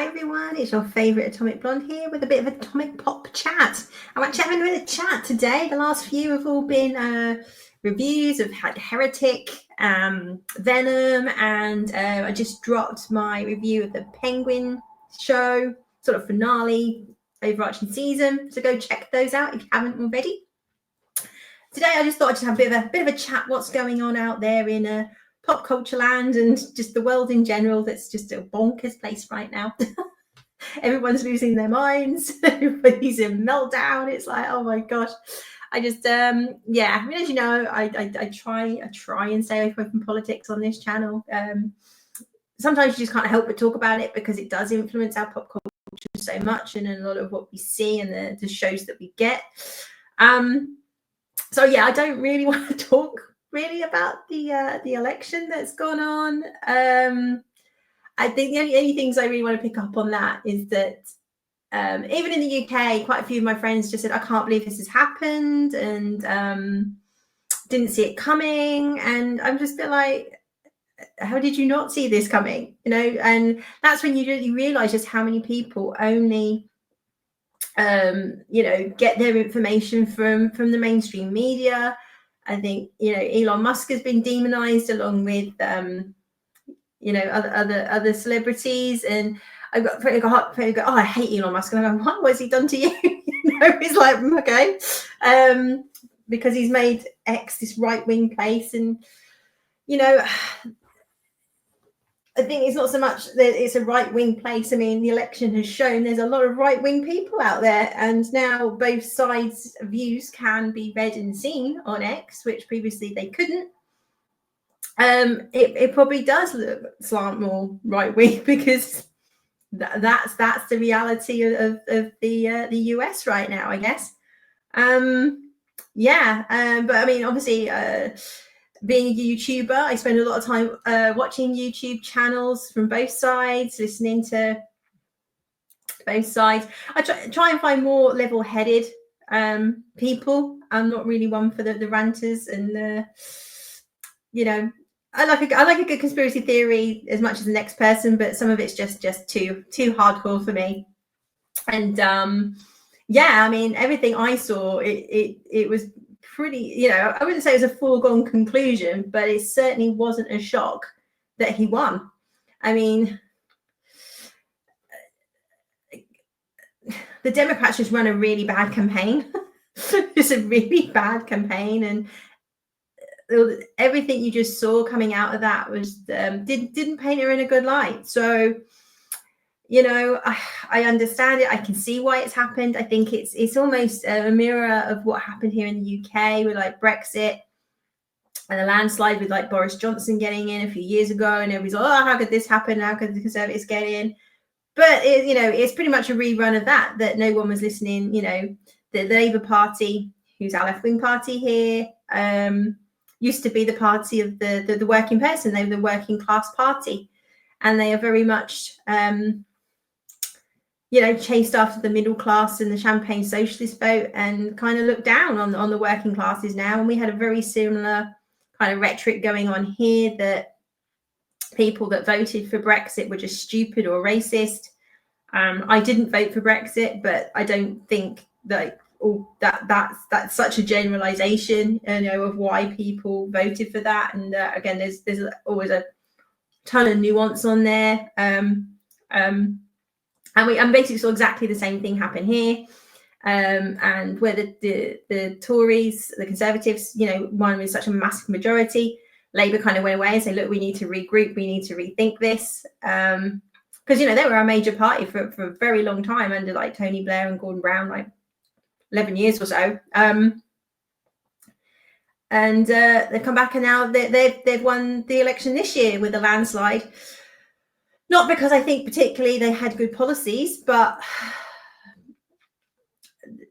Hi everyone, it's your favourite Atomic Blonde here with a bit of atomic pop chat. I'm actually having a bit of chat today. The last few have all been reviews of Heretic, Venom, and I just dropped my review of the Penguin show, sort of finale, overarching season. So go check those out if you haven't already. Today I just thought I'd just have a bit of a chat. What's going on out there in pop culture land and just the world in general? That's just a bonkers place right now. Everyone's losing their minds. Everybody's in meltdown. It's like, oh my gosh. I just yeah, I mean, as you know, I try and stay away from politics on this channel. Sometimes you just can't help but talk about it because it does influence our pop culture so much and a lot of what we see and the shows that we get. So yeah, I don't really want to talk really about the election that's gone on. I think the only things I really want to pick up on that is that even in the UK, quite a few of my friends just said, I can't believe this has happened and didn't see it coming. And I'm just a bit like, how did you not see this coming? You know, and that's when you really realize just how many people only you know, get their information from the mainstream media. I think, you know, Elon Musk has been demonized along with you know, other celebrities, and I've got pretty go, oh, I hate Elon Musk, and I go, what has he done to you? You know, it's like, okay, because he's made X this right-wing place, and you know, I think it's not so much that it's a right-wing place. I mean, the election has shown there's a lot of right-wing people out there, and now both sides' views can be read and seen on X, which previously they couldn't. It probably does look slant more right-wing because that's the reality of the US right now, I guess. Yeah, but I mean, obviously, being a YouTuber, I spend a lot of time watching YouTube channels from both sides, listening to both sides. I try and find more level-headed people. I'm not really one for the ranters and you know, I like a good conspiracy theory as much as the next person, but some of it's just too hardcore for me. And yeah, I mean, everything I saw, it was pretty, you know, I wouldn't say it was a foregone conclusion, but it certainly wasn't a shock that he won. I mean, the Democrats just run a really bad campaign. It's a really bad campaign, and everything you just saw coming out of that was didn't paint her in a good light. So, you know, I understand it. I can see why it's happened. I think it's almost a mirror of what happened here in the UK with like Brexit and a landslide with like Boris Johnson getting in a few years ago, and everybody's like, oh, how could this happen? How could the Conservatives get in? But you know, it's pretty much a rerun of that no one was listening. You know, the Labour Party, who's our left-wing party here, used to be the party of the working person. They were the working class party, and they are very much you know, chased after the middle class and the champagne socialist vote, and kind of looked down on the working classes now. And we had a very similar kind of rhetoric going on here, that people that voted for Brexit were just stupid or racist. I didn't vote for Brexit, but I don't think that that's such a generalization, you know, of why people voted for that. And again, there's always a ton of nuance on there. And we basically saw exactly the same thing happen here. And where the Tories, the Conservatives, you know, won with such a massive majority, Labour kind of went away and said, look, we need to regroup, we need to rethink this. Because, you know, they were a major party for a very long time under like Tony Blair and Gordon Brown, like 11 years or so. And they've come back, and now they've won the election this year with a landslide. Not because I think particularly they had good policies, but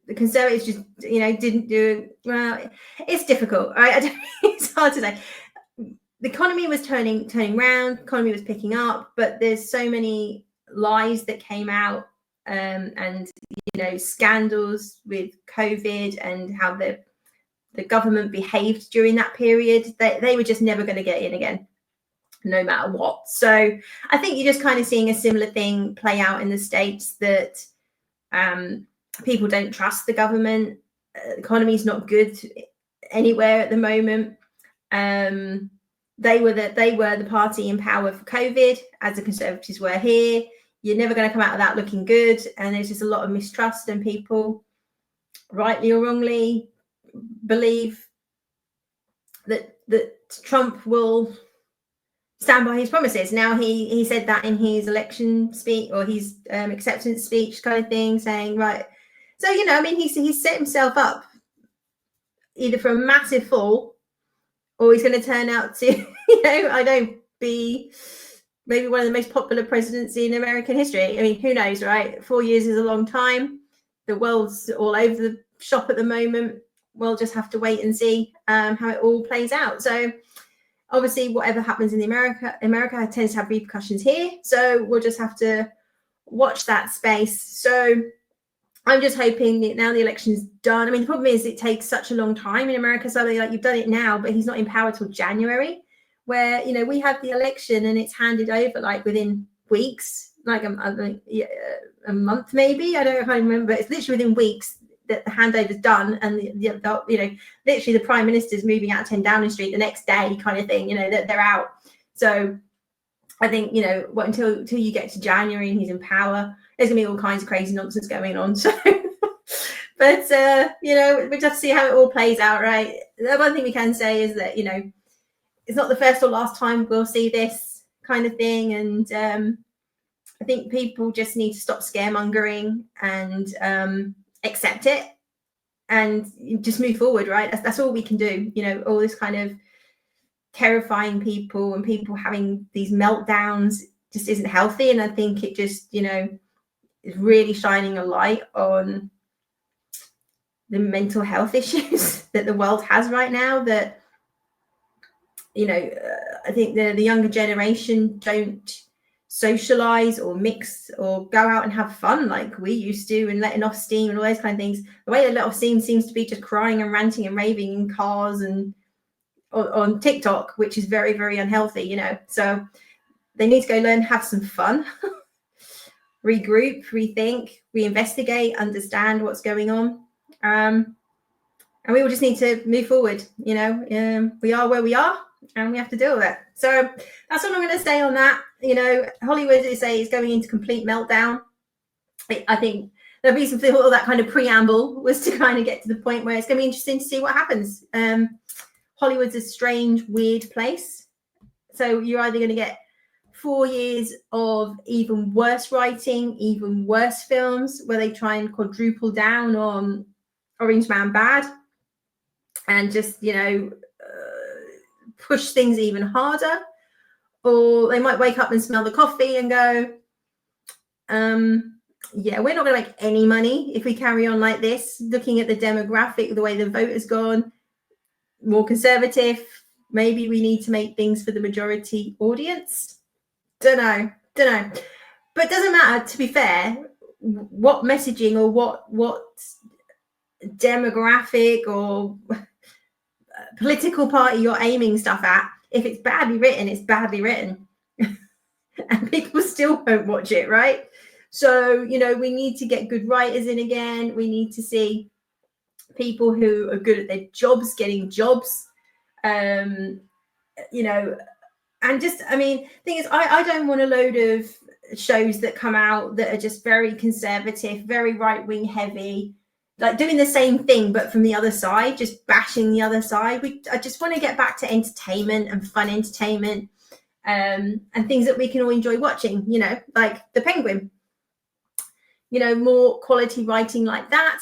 the Conservatives just, you know, didn't do well. It's difficult, right? It's hard to say. The economy was turning round, economy was picking up, but there's so many lies that came out, and you know, scandals with COVID and how the government behaved during that period. They were just never going to get in again. no matter what. So I think you're just kind of seeing a similar thing play out in the States, that people don't trust the government. The economy is not good anywhere at the moment. They were the party in power for COVID, as the Conservatives were here. You're never going to come out of that looking good, and there's just a lot of mistrust, and people, rightly or wrongly, believe that Trump will stand by his promises. Now he said that in his election speech, or his acceptance speech kind of thing, saying, right, so I mean, he's set himself up either for a massive fall, or he's going to turn out to I don't be maybe one of the most popular presidents in American history. I mean, who knows, right? 4 years is a long time. The world's all over the shop at the moment. We'll just have to wait and see how it all plays out. So obviously, whatever happens in America tends to have repercussions here. So we'll just have to watch that space. So I'm just hoping that now the election's done. I mean, the problem is it takes such a long time in America. So like, you've done it now, but he's not in power till January, where, we have the election and it's handed over like within weeks, like a month maybe. I can't remember. It's literally within weeks that the handover's done, and literally the prime minister's moving out of 10 Downing Street the next day, kind of thing. That they're out. So I think until you get to January and he's in power, there's gonna be all kinds of crazy nonsense going on. So, but we just see how it all plays out, right? The one thing we can say is that it's not the first or last time we'll see this kind of thing, and I think people just need to stop scaremongering and accept it and just move forward, right? That's all we can do. All this kind of terrifying people and people having these meltdowns just isn't healthy, and I think it just is really shining a light on the mental health issues that the world has right now, that I think the younger generation don't socialize or mix or go out and have fun like we used to, and letting off steam and all those kind of things. The way they let off steam seems to be just crying and ranting and raving in cars and on TikTok, which is very, very unhealthy, So they need to go learn, have some fun, regroup, rethink, reinvestigate, understand what's going on. And we all just need to move forward. We are where we are, and we have to deal with it. So that's what I'm going to say on that. Hollywood, they say, is going into complete meltdown. I think the reason for all that kind of preamble was to kind of get to the point where it's going to be interesting to see what happens. Hollywood's a strange, weird place. So you're either going to get 4 years of even worse writing, even worse films, where they try and quadruple down on Orange Man Bad and just, push things even harder. Or they might wake up and smell the coffee and go, yeah, we're not going to make any money if we carry on like this. Looking at the demographic, the way the vote has gone, more conservative, maybe we need to make things for the majority audience. Don't know. But it doesn't matter, to be fair, what messaging or what demographic or political party you're aiming stuff at. If it's badly written, it's badly written. And people still won't watch it, right? So, we need to get good writers in again. We need to see people who are good at their jobs getting jobs. And just, thing is, I don't want a load of shows that come out that are just very conservative, very right-wing heavy, like doing the same thing but from the other side, just bashing the other side. I just want to get back to entertainment and fun entertainment, and things that we can all enjoy watching, like The Penguin, more quality writing like that.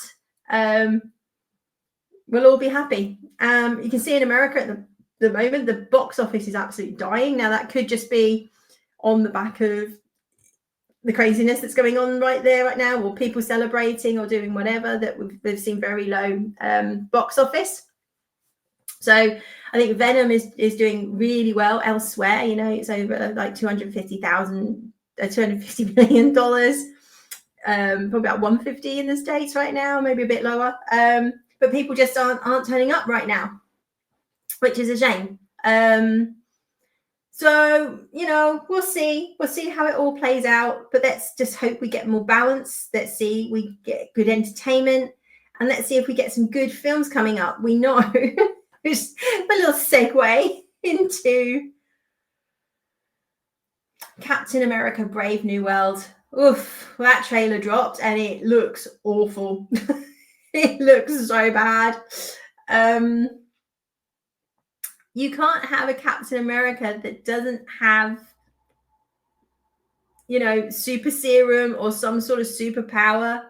We'll all be happy. You can see in America at the moment, the box office is absolutely dying. Now, that could just be on the back of the craziness that's going on right now, or people celebrating or doing whatever, that we've seen very low box office. So I think Venom is doing really well elsewhere. It's over like $250 million, probably about 150 in the States right now, maybe a bit lower. But people just aren't turning up right now, which is a shame. So, we'll see. We'll see how it all plays out. But let's just hope we get more balance. Let's see we get good entertainment. And let's see if we get some good films coming up. We know just a little segue into Captain America Brave New World. Oof, that trailer dropped and it looks awful. It looks so bad. You can't have a Captain America that doesn't have, super serum or some sort of superpower.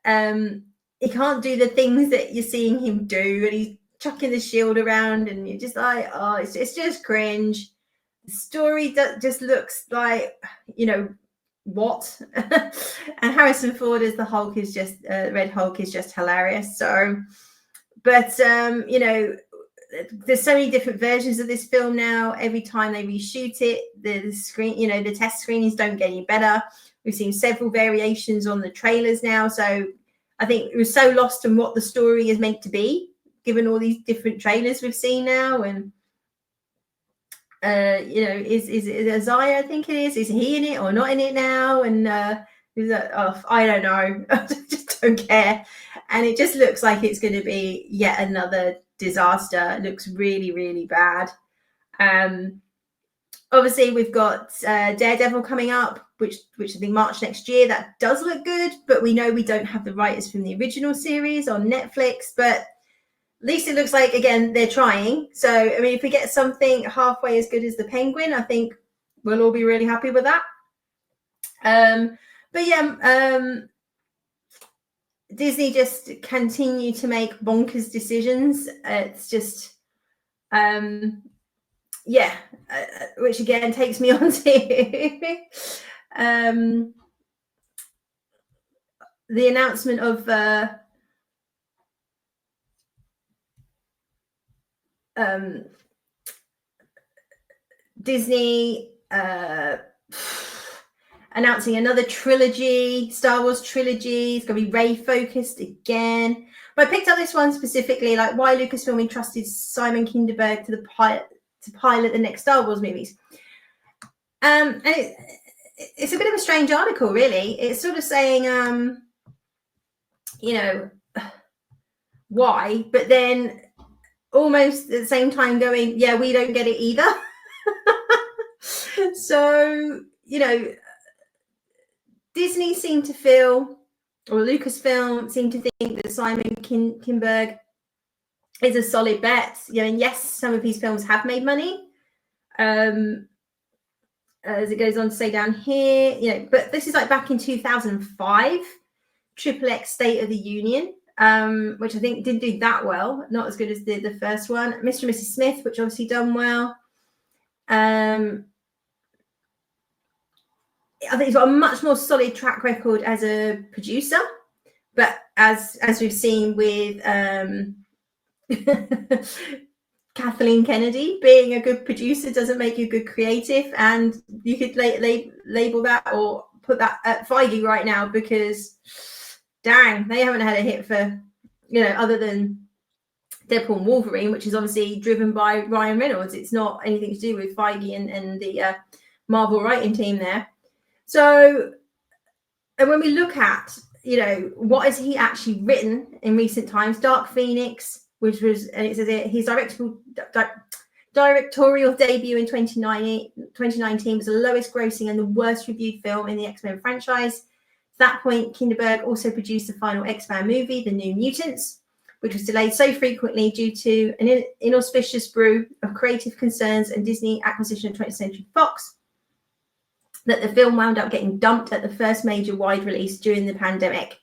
He can't do the things that you're seeing him do, and he's chucking the shield around, and you're just like, oh, it's just cringe. The story just looks like, what? And Harrison Ford as the Hulk is just Red Hulk is just hilarious. So, but there's so many different versions of this film now. Every time they reshoot it, the screen, the test screenings don't get any better. We've seen several variations on the trailers now. So I think it was so lost in what the story is meant to be, given all these different trailers we've seen now. And is it Isaiah? I think it is. Is he in it or not in it now? And I don't know. I just don't care. And it just looks like it's going to be yet another disaster. It looks really, really bad. Obviously, we've got Daredevil coming up, which I think March next year. That does look good, but we know we don't have the writers from the original series on Netflix. But at least it looks like, again, they're trying. So, I mean, if we get something halfway as good as The Penguin, I think we'll all be really happy with that. But yeah, Disney just continue to make bonkers decisions. It's just, which again takes me on to the announcement of Disney announcing another trilogy, Star Wars trilogy. It's going to be Rey focused again. But I picked up this one specifically, like why Lucasfilm entrusted Simon Kinberg to pilot the next Star Wars movies. And it's a bit of a strange article, really. It's sort of saying, why, but then almost at the same time going, yeah, we don't get it either. So, Disney seemed to feel, or Lucasfilm seemed to think that Simon Kinberg is a solid bet. And yes, some of his films have made money. As it goes on to say down here, but this is like back in 2005, XXX State of the Union, which I think didn't do that well, not as good as the first one. Mr. and Mrs. Smith, which obviously done well. I think he's got a much more solid track record as a producer, but as we've seen with Kathleen Kennedy, being a good producer doesn't make you a good creative, and you could label that or put that at Feige right now, because dang, they haven't had a hit for, other than Deadpool and Wolverine, which is obviously driven by Ryan Reynolds. It's not anything to do with Feige and the Marvel writing team there. So, and when we look at, what has he actually written in recent times? Dark Phoenix, which was, and it says his directorial debut in 2019 was the lowest grossing and the worst reviewed film in the X-Men franchise. At that point, Kinberg also produced the final X-Men movie, The New Mutants, which was delayed so frequently due to an inauspicious brew of creative concerns and Disney acquisition of 20th Century Fox, that the film wound up getting dumped at the first major wide release during the pandemic.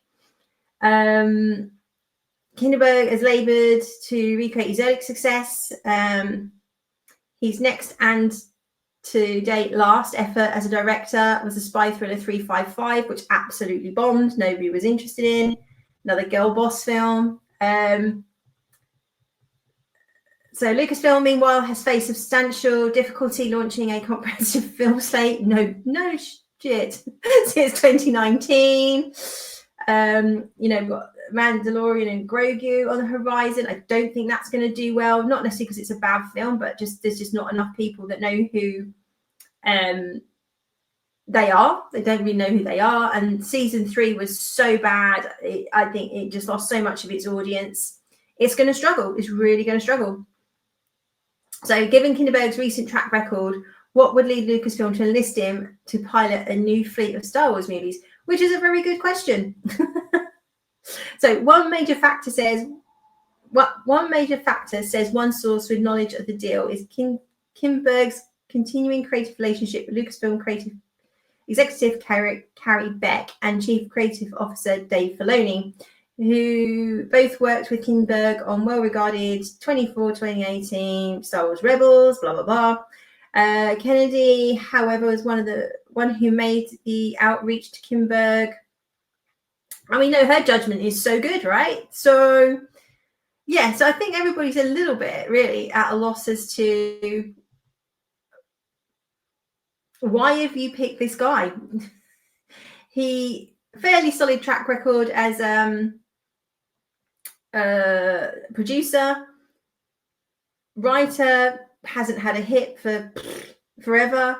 Kinberg has laboured to recreate his early success. His next and to date last effort as a director was the spy thriller 355, which absolutely bombed. Nobody was interested in. Another girl boss film. So Lucasfilm, meanwhile, has faced substantial difficulty launching a comprehensive film slate. No shit. Since 2019. We've got Mandalorian and Grogu on the horizon. I don't think that's going to do well. Not necessarily because it's a bad film, but there's just not enough people that know who They don't really know who they are, and season 3 was so bad. I think it just lost so much of its audience. It's going to struggle. It's really going to struggle. So, given Kinderberg's recent track record, what would lead Lucasfilm to enlist him to pilot a new fleet of Star Wars movies? Which is a very good question. So, one major factor says one source with knowledge of the deal is Kinberg's continuing creative relationship with Lucasfilm creative executive Carrie Beck and Chief Creative Officer Dave Filoni, who both worked with Kinberg on well-regarded 2018 Star Wars Rebels, blah, blah, blah. Kennedy, however, was one who made the outreach to Kinberg. And we know her judgment is so good, right? So, yeah, so I think everybody's a little bit really at a loss as to why have you picked this guy? He fairly solid track record as producer, writer, hasn't had a hit for forever.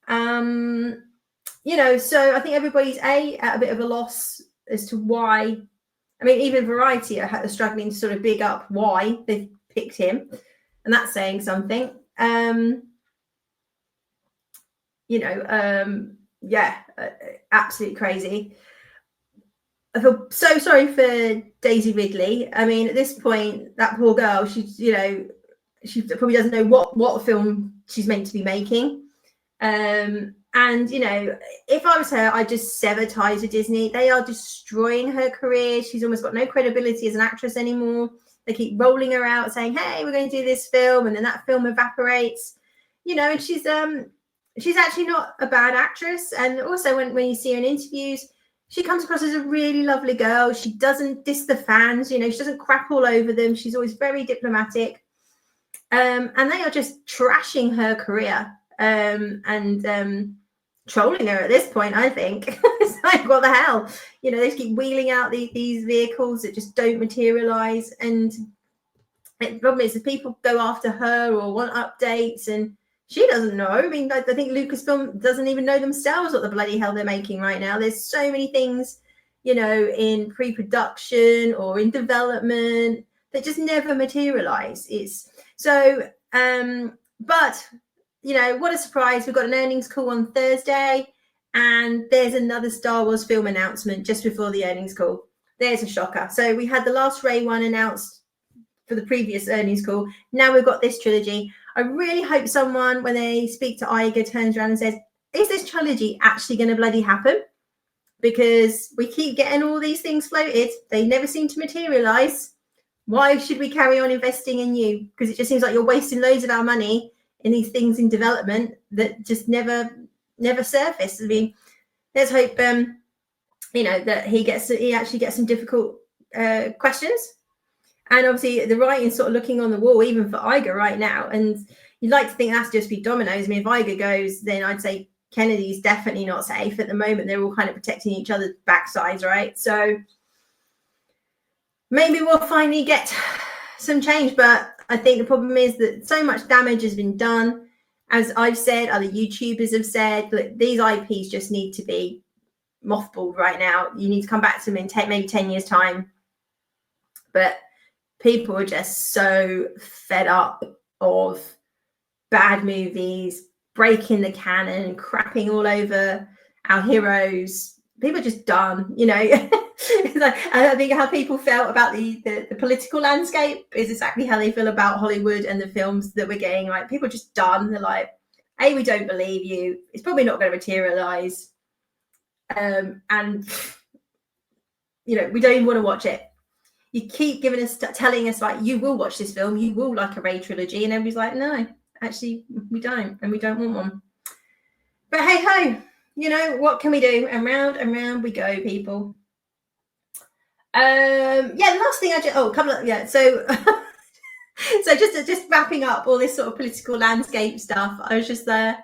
So I think everybody's at a bit of a loss as to why. I mean, even Variety are struggling to sort of big up why they've picked him, and that's saying something. Absolutely crazy. I feel so sorry for Daisy Ridley. I mean, at this point, that poor girl, she probably doesn't know what film she's meant to be making. And, if I was her, I'd just sever ties with Disney. They are destroying her career. She's almost got no credibility as an actress anymore. They keep rolling her out saying, hey, we're going to do this film. And then that film evaporates, and she's actually not a bad actress. And also when you see her in interviews, she comes across as a really lovely girl. She doesn't diss the fans. She doesn't crap all over them. She's always very diplomatic. And they are just trashing her career and trolling her at this point, I think. It's like, what the hell? They just keep wheeling out these vehicles that just don't materialize. And the problem is that people go after her or want updates, and she doesn't know. I mean, I think Lucasfilm doesn't even know themselves what the bloody hell they're making right now. There's so many things, in pre-production or in development that just never materialize. But what a surprise. We've got an earnings call on Thursday, and there's another Star Wars film announcement just before the earnings call. There's a shocker. So we had the last Rey one announced for the previous earnings call. Now we've got this trilogy. I really hope someone, when they speak to Iger, turns around and says, is this trilogy actually going to bloody happen? Because we keep getting all these things floated. They never seem to materialize. Why should we carry on investing in you? Because it just seems like you're wasting loads of our money in these things in development that just never surface. I mean, let's hope that he actually gets some difficult questions. And obviously the writing's sort of looking on the wall, even for Iger right now. And you'd like to think that's just be dominoes. I mean, if Iger goes, then I'd say Kennedy's definitely not safe at the moment. They're all kind of protecting each other's backsides, right? So maybe we'll finally get some change, but I think the problem is that so much damage has been done. As I've said, other YouTubers have said, that these IPs just need to be mothballed right now. You need to come back to them in maybe 10 years' time. But people are just so fed up of bad movies, breaking the canon, crapping all over our heroes. People are just done, I think how people felt about the political landscape is exactly how they feel about Hollywood and the films that we're getting. Like, people are just done. They're like, hey, we don't believe you. It's probably not going to materialize. And we don't even want to watch it. You keep telling us, like, you will watch this film, you will like a Rey trilogy, and everybody's like, no, actually, we don't, and we don't want one. But hey ho, what can we do? And round we go, people. The last thing so so just wrapping up all this sort of political landscape stuff. I was just there,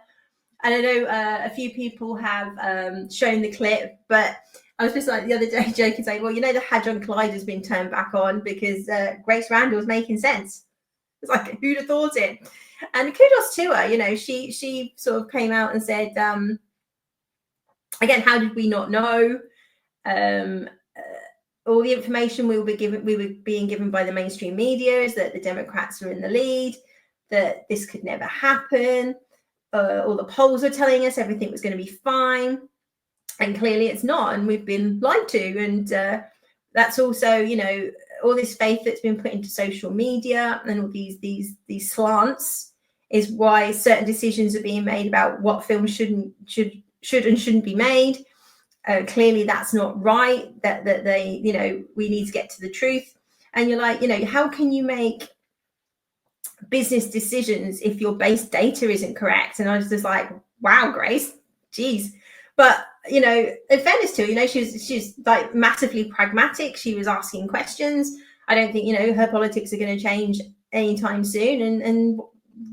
and I know a few people have shown the clip, but I was just like the other day joking, saying, well, the Hadron Collider has been turned back on because Grace Randall's making sense. It's like, who'd have thought it? And kudos to her. You know, she sort of came out and said, again, how did we not know? All the information we were being given by the mainstream media is that the Democrats were in the lead, that this could never happen. All the polls were telling us everything was going to be fine, and clearly it's not, and we've been lied to. And that's also, you know, all this faith that's been put into social media and all these slants is why certain decisions are being made about what films should and shouldn't be made. Clearly that's not right, that they, you know, we need to get to the truth. And you're like, you know, how can you make business decisions if your base data isn't correct? And I was just like, wow, Grace, geez. But, you know, in fairness to her, you know, she's like massively pragmatic. She was asking questions. I don't think, you know, her politics are going to change anytime soon, and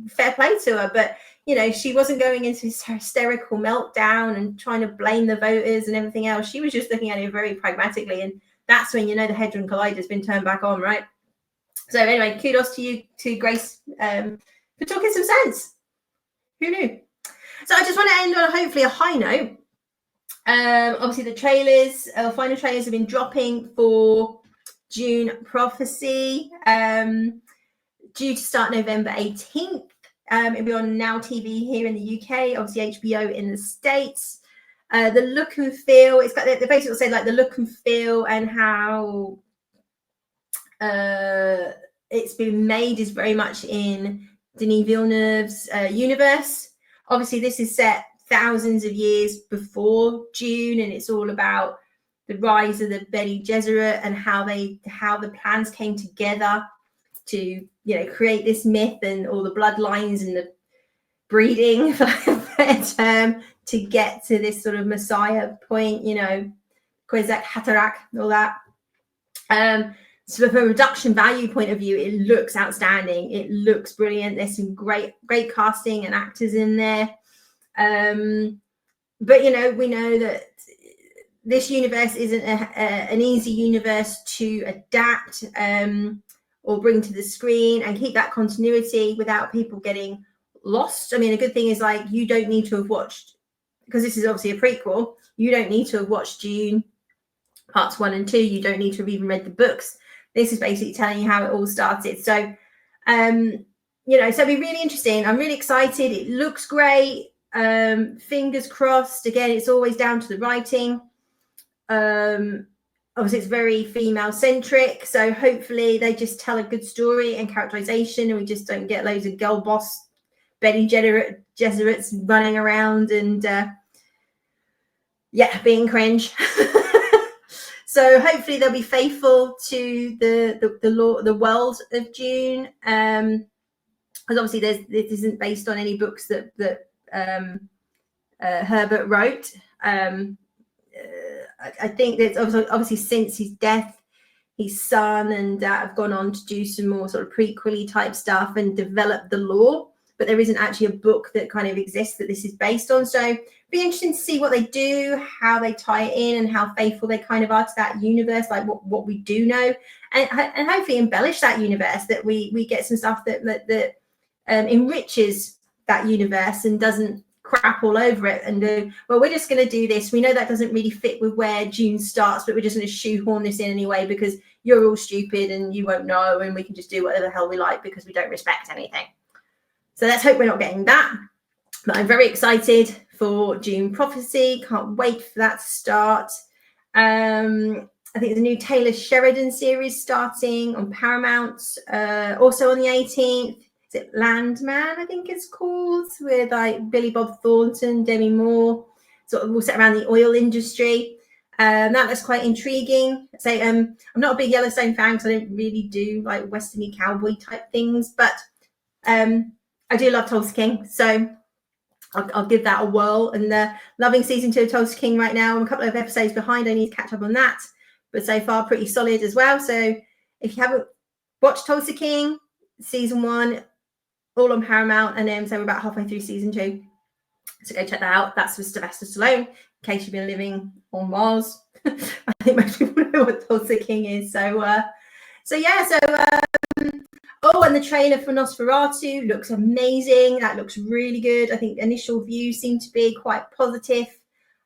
fair play to her. But, you know, she wasn't going into this hysterical meltdown and trying to blame the voters and everything else. She was just looking at it very pragmatically. And that's when, you know, the Hadron Collider has been turned back on, right? So anyway, kudos to you, to Grace, for talking some sense. Who knew? So I just want to end on hopefully a high note. Obviously the trailers, final trailers have been dropping for June Prophecy, due to start November 18th. It'll be on Now TV here in the UK, obviously HBO in the States. The look and feel, it's got, they basically say like the look and feel and how it's been made is very much in Denis Villeneuve's universe. Obviously this is set thousands of years before Dune, and it's all about the rise of the Bene Gesserit and how the plans came together to, you know, create this myth and all the bloodlines and the breeding, for a better term, to get to this sort of Messiah point, you know, Kwezak, Hatarak, all that. So from a production value point of view, it looks outstanding. It looks brilliant. There's some great casting and actors in there. But, you know, we know that this universe isn't an easy universe to adapt or bring to the screen and keep that continuity without people getting lost. I mean, a good thing is, like, you don't need to have watched, because this is obviously a prequel, you don't need to have watched Dune parts 1 and 2. You don't need to have even read the books. This is basically telling you how it all started. So, you know, so it'll be really interesting. I'm really excited. It looks great. Fingers crossed. Again, it's always down to the writing. Obviously, it's very female centric. So hopefully they just tell a good story and characterization, and we just don't get loads of girl boss Bene Gesserits running around and, yeah, being cringe. So hopefully they'll be faithful to the world of Dune, because obviously this isn't based on any books that Herbert wrote. I think that obviously since his death, his son and dad have gone on to do some more sort of prequel-y type stuff and develop the lore, but there isn't actually a book that kind of exists that this is based on. So be interesting to see what they do, how they tie it in, and how faithful they kind of are to that universe, like what we do know, and hopefully embellish that universe, that we get some stuff that enriches that universe and doesn't crap all over it and do, well, we're just going to do this. We know that doesn't really fit with where June starts, but we're just going to shoehorn this in anyway because you're all stupid and you won't know, and we can just do whatever the hell we like because we don't respect anything. So let's hope we're not getting that. But I'm very excited for June Prophecy. Can't wait for that to start. I think there's a new Taylor Sheridan series starting on Paramount, also on the 18th. Is it Landman, I think it's called, with like Billy Bob Thornton, Demi Moore, sort of all set around the oil industry. That looks quite intriguing. So I'm not a big Yellowstone fan because I don't really do like westerny cowboy type things, but I do love Tulsa King, so I'll give that a whirl. And loving season 2 of Tulsa King right now. I'm a couple of episodes behind. I need to catch up on that, but so far pretty solid as well. So if you haven't watched Tulsa King season 1, all on Paramount, and then so we're about halfway through season 2, so go check that out. That's with Sylvester Stallone, in case you've been living on Mars. I think most people know what Tulsa King is. So yeah, so Oh, and the trailer for Nosferatu looks amazing. That looks really good. I think initial views seem to be quite positive.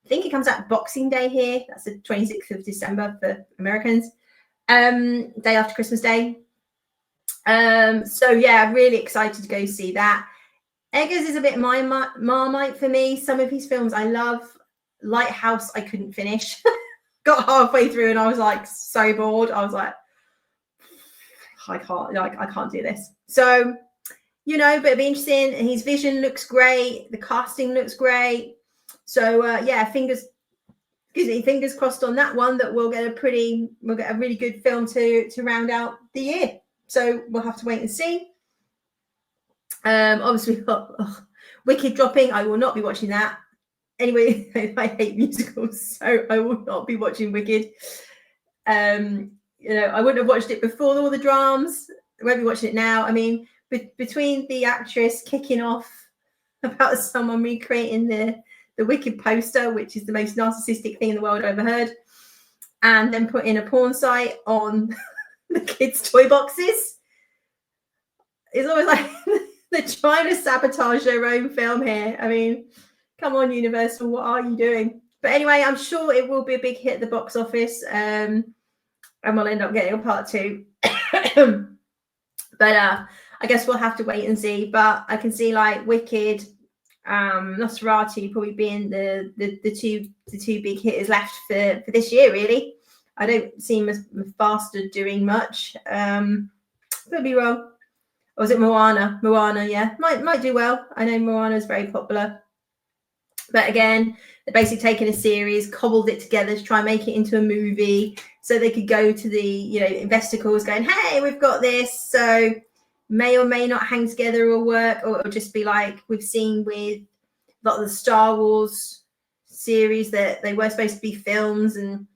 I think it comes out Boxing Day here. That's the 26th of December for Americans. Day after Christmas Day. So yeah, really excited to go see that. Eggers is a bit Marmite for me. Some of his films I love. Lighthouse I couldn't finish. Got halfway through and I was like so bored. I was like, I can't do this. So, you know, but it'd be interesting. His vision looks great. The casting looks great. So yeah, fingers crossed on that one that we'll get a really good film to round out the year. So we'll have to wait and see. Obviously we've got Wicked dropping. I will not be watching that. Anyway, I hate musicals, so I will not be watching Wicked. You know, I wouldn't have watched it before all the dramas. I won't be watching it now. I mean, between the actress kicking off about someone recreating the Wicked poster, which is the most narcissistic thing in the world I've ever heard, and then putting a porn site on the kids' toy boxes, it's always like they're trying to sabotage their own film here. I mean, come on, Universal, what are you doing? But anyway, I'm sure it will be a big hit at the box office. And we'll end up getting a part 2. But I guess we'll have to wait and see. But I can see like Wicked, Nosferatu probably being the two big hitters left for this year, really. I don't see Bastard doing much. Could be wrong. Or was it Moana? Moana, yeah. Might do well. I know Moana is very popular. But again, they're basically taking a series, cobbled it together to try and make it into a movie so they could go to the, you know, investor calls going, hey, we've got this. So may or may not hang together or work, or it'll just be like we've seen with a lot of the Star Wars series that they were supposed to be films, and,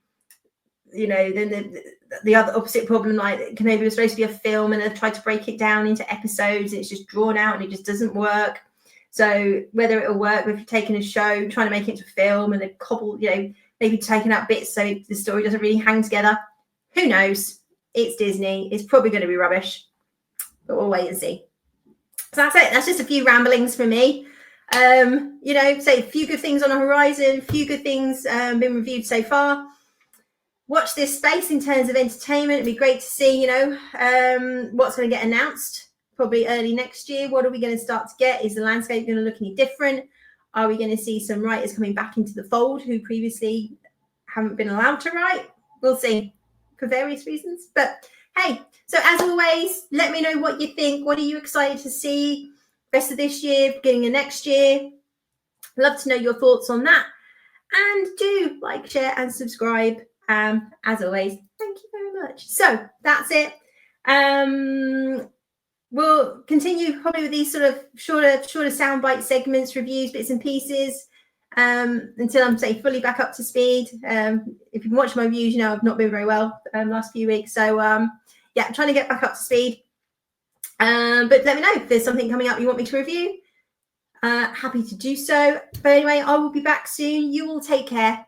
you know, then the other opposite problem, like Kenobi was supposed to be a film and they've tried to break it down into episodes and it's just drawn out and it just doesn't work. So whether it'll work if you're taking a show, trying to make it into a film, and they've cobbled, you know, maybe taking out bits so the story doesn't really hang together. Who knows? It's Disney. It's probably going to be rubbish, but we'll wait and see. So that's it. That's just a few ramblings from me. You know, say a few good things on the horizon, a few good things been reviewed so far. Watch this space in terms of entertainment. It'd be great to see, you know, what's going to get announced. Probably early next year. What are we going to start to get? Is the landscape going to look any different? Are we going to see some writers coming back into the fold who previously haven't been allowed to write? We'll see, for various reasons. But hey, so as always, let me know what you think. What are you excited to see rest of this year, beginning of next year? Love to know your thoughts on that. And do like, share, and subscribe. As always, thank you very much. So that's it. We'll continue probably with these sort of shorter soundbite segments, reviews, bits and pieces, until I'm, say, fully back up to speed. If you've watched my reviews, you know I've not been very well last few weeks. So, yeah, I'm trying to get back up to speed. But let me know if there's something coming up you want me to review. Happy to do so. But anyway, I will be back soon. You all take care.